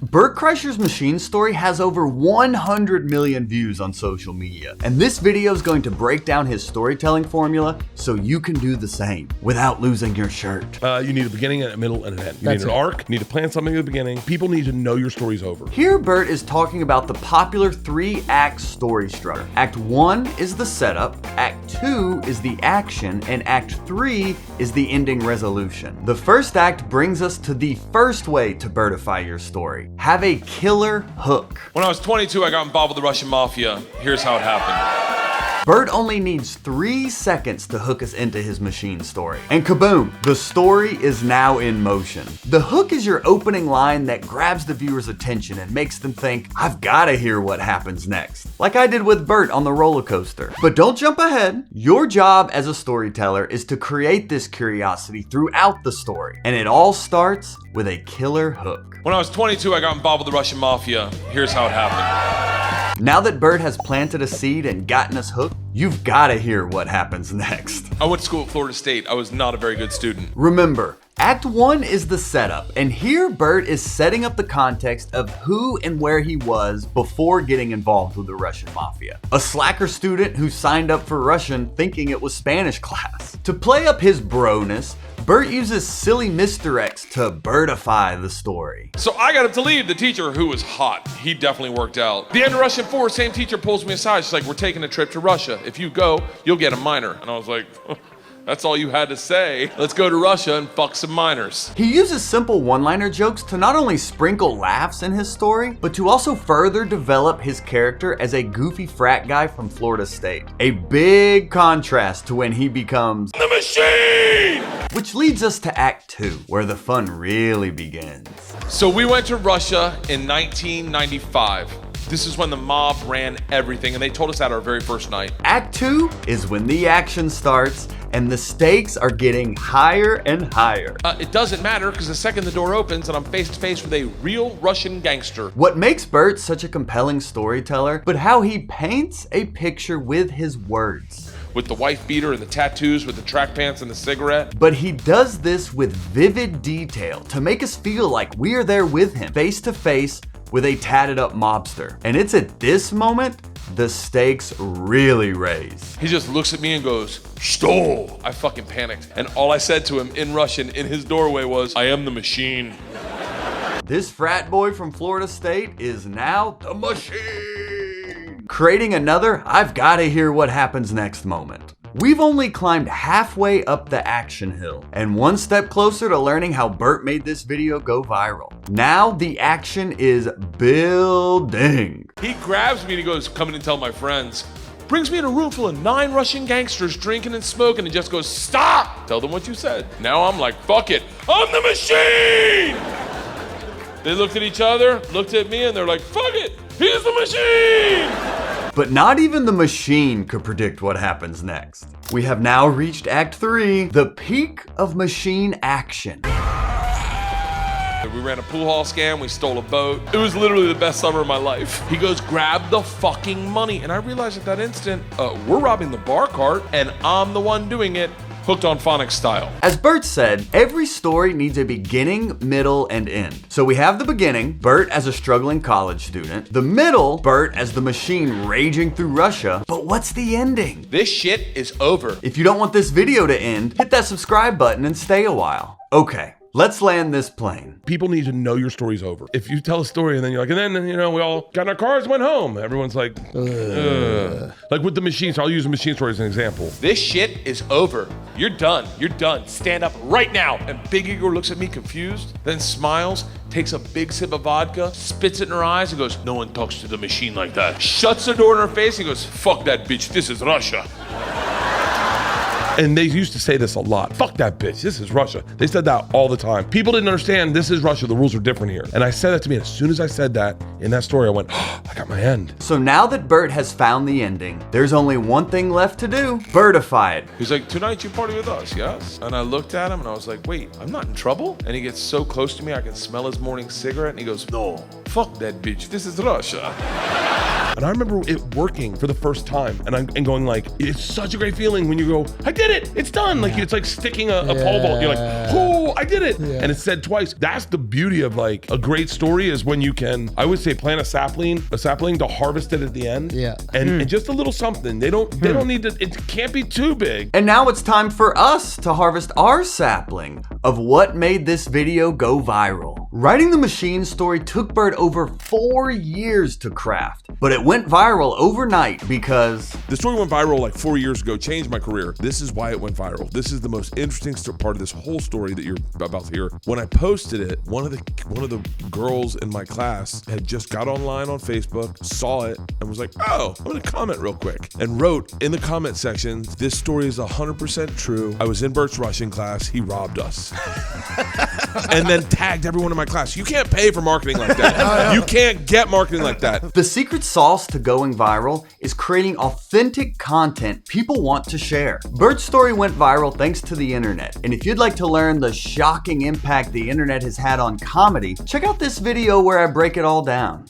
Bert Kreischer's machine story has over 100 million views on social media, and this video is going to break down his storytelling formula so you can do the same without losing your shirt. You need a beginning, a middle, and an end. You need an arc, you need to plan something at the beginning. People need to know your story's over. Here, Bert is talking about the popular 3-act story structure. Act 1 is the setup, Act 2 is the action, and Act 3 is the ending resolution. The first act brings us to the first way to Bertify your story. Have a killer hook. When I was 22, I got involved with the Russian mafia. Here's how it happened. Bert only needs 3 seconds to hook us into his machine story. And kaboom, the story is now in motion. The hook is your opening line that grabs the viewer's attention and makes them think, I've gotta hear what happens next. Like I did with Bert on the roller coaster. But don't jump ahead. Your job as a storyteller is to create this curiosity throughout the story. And it all starts with a killer hook. When I was 22, I got involved with the Russian mafia. Here's how it happened. Now that Bert has planted a seed and gotten us hooked, you've gotta hear what happens next. I went to school at Florida State. I was not a very good student. Remember, Act 1 is the setup, and here Bert is setting up the context of who and where he was before getting involved with the Russian mafia. A slacker student who signed up for Russian thinking it was Spanish class. To play up his broness, Bert uses silly misdirects to Bertify the story. So I got him to leave, the teacher, who was hot. He definitely worked out. The end of Russian 4, same teacher pulls me aside. She's like, we're taking a trip to Russia. If you go, you'll get a minor. And I was like, that's all you had to say. Let's go to Russia and fuck some minors. He uses simple one-liner jokes to not only sprinkle laughs in his story, but to also further develop his character as a goofy frat guy from Florida State. A big contrast to when he becomes the machine! Which leads us to Act 2, where the fun really begins. So we went to Russia in 1995. This is when the mob ran everything, and they told us that our very first night. Act 2 is when the action starts, and the stakes are getting higher and higher. It doesn't matter, because the second the door opens and I'm face to face with a real Russian gangster. What makes Bert such a compelling storyteller, but how he paints a picture with his words. With the wife beater and the tattoos, with the track pants and the cigarette. But he does this with vivid detail to make us feel like we are there with him, face to face with a tatted up mobster. And it's at this moment the stakes really raise. He just looks at me and goes, "Что?" I fucking panicked. And all I said to him in Russian in his doorway was, "I am the machine." This frat boy from Florida State is now the machine, creating another I've gotta hear what happens next moment. We've only climbed halfway up the action hill and one step closer to learning how Bert made this video go viral. Now the action is building. He grabs me and he goes, "Come in and tell my friends." Brings me in a room full of 9 Russian gangsters drinking and smoking and just goes, "Stop! Tell them what you said." Now I'm like, fuck it. I'm the machine! They looked at each other, looked at me, and they're like, fuck it! He's the machine! But not even the machine could predict what happens next. We have now reached Act 3, the peak of machine action. We ran a pool hall scam, we stole a boat. It was literally the best summer of my life. He goes, "Grab the fucking money." And I realized at that instant, we're robbing the bar cart, and I'm the one doing it. Hooked on phonics style. As Bert said, every story needs a beginning, middle, and end. So we have the beginning, Bert as a struggling college student. The middle, Bert as the machine raging through Russia. But what's the ending? This shit is over. If you don't want this video to end, hit that subscribe button and stay a while. Okay, let's land this plane. People need to know your story's over. If you tell a story and then you're like, and then, you know, we all got in our cars and went home. Everyone's like, ugh. Like with the machine, so I'll use a machine story as an example. This shit is over. You're done. You're done. Stand up right now. And Big Igor looks at me confused, then smiles, takes a big sip of vodka, spits it in her eyes, and goes, "No one talks to the machine like that." Shuts the door in her face and goes, "Fuck that bitch. This is Russia." And they used to say this a lot. Fuck that bitch, this is Russia. They said that all the time. People didn't understand this is Russia, the rules are different here. And I said that to me, and as soon as I said that in that story, I went, oh, I got my end. So now that Bert has found the ending, there's only one thing left to do, Bertify it. He's like, "Tonight you party with us, yes?" And I looked at him and I was like, wait, I'm not in trouble? And he gets so close to me, I can smell his morning cigarette, and he goes, "No, fuck that bitch, this is Russia." And I remember it working for the first time and going like, it's such a great feeling when you go, I did it, it's done. Like it's like sticking a pole vault. You're like, oh, I did it. And it's said twice. That's the beauty of like a great story is when you can, I would say plant a sapling to harvest it at the end. And just a little something. They don't need to, it can't be too big. And now it's time for us to harvest our sapling of what made this video go viral. Writing the machine story took Bert over 4 years to craft, but it went viral overnight because the story went viral like 4 years ago, changed my career. This is why it went viral. This is the most interesting part of this whole story that you're about to hear. When I posted it, one of the girls in my class had just got online on Facebook, saw it, and was like, oh, I'm gonna comment real quick, and wrote in the comment section, this story is 100% true. I was in Bert's Russian class. He robbed us. And then tagged everyone in my class. You can't pay for marketing like that. You can't get marketing like that. The secret sauce to going viral is creating authentic content people want to share. Bert's story went viral thanks to the internet. And if you'd like to learn the shocking impact the internet has had on comedy, check out this video where I break it all down.